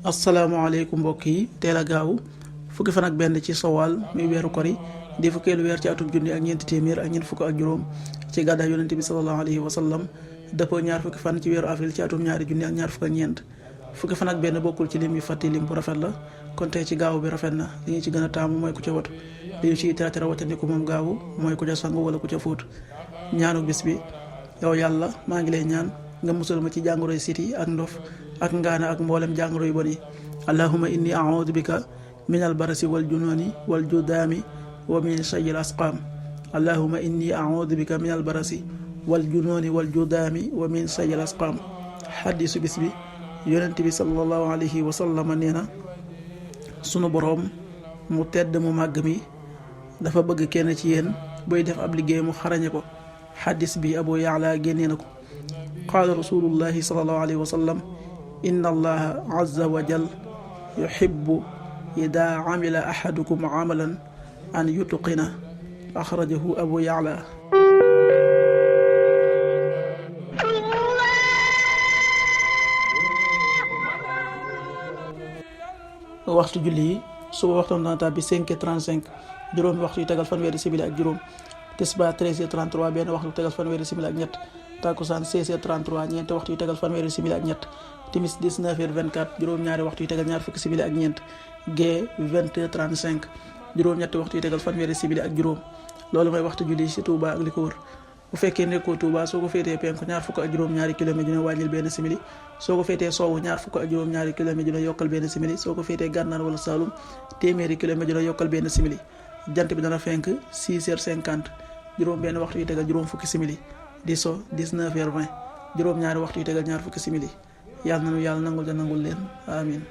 asalaamaaleykum mbokk yi teel a gaaw fukki fan ak benn ci sowaal muy weeru kori di fukkeelu weer ci atum junni ak ñeenti téeméer ak ñeent fukk ak juróom ci gàddaay yonente bi sallallahu alayhi wa sallam dëppoo ñaar fukki fan ci weeru avril ci atum ñaari junni ak ñaar fukk ak ñeent fukki fan ak benn bokkul ci lim yu fàtti lim bu rafet la kon tey ci gaaw bi rafet na li ñu ci gën a taamu mooy ku ca watu li ñu ciy traité rawatandiku moom gaawu mooy ku ca sangu wala ku ca fóot ñaanu bis bi yow yàlla maa ngi lay ñaan nga musal ma ci jàngoroy siti ak ndof ak ngaana ak mboolem jàngoro yu bon yi allahumma inni a'udhu bika min albarasi wal jununi wal judaami wa min shayil asqaam allahumma inni a'udhu bika min albarasi wal jununi wal judaami wa min shayil asqaam xaddisu bis bi yonent bi sallallahu alayhi wa sallam nee na sunu boroom mu tedd mu màgg mi dafa bëgg kenn ci yéen buy def ab liggéey mu xarañe ko xaddis bi Abu Ya'la génnee na ko qaala rasulullahi sallallahu alayhi wa sallam inna allaha azza wa jal yuhibbu ida amila ahadukum amalan an yutqina axrajahu Abu Ya'la. waxtu julli yi suba waxtu dana tàbbi 5h35 juróomi waxtu yu tegal fanweeri simili ak juróom tisbaar 13h33 benn waxtu yu tegal fanweeri simili ak ñett takkusaan 16h33 ñeenti waxtu yu tegal fanweeri simili ak ñett timis 19h24 juróom-ñaari waxtu yu tegal ñaar fukki simili ak ñeent gee 20h35 juróom-ñetti waxtu yu tegal fanweeri simili ak juróom loolu mooy waxtu julli ci Touba ak li ko wër bu fekkee nekkoo Touba soo ko féetee penku ñaar fukk ak juróom-ñaari kilomètre dina wàññil benn simili soo ko féetee sowwu ñaar fukk ak juróom-ñaari kilomètre dina yokkal benn simili soo ko féetee gànnaar wala Saalum téeméeri kilomètre dina yokkal benn simili jant bi dana fenk 6h50 juróom benn waxtu yu tegal juróom fukki simili di so 19h20 juróom-ñaari waxtu yu tegal ñaar fukki simili yàlla nanu yàlla nangul da nangul leen amin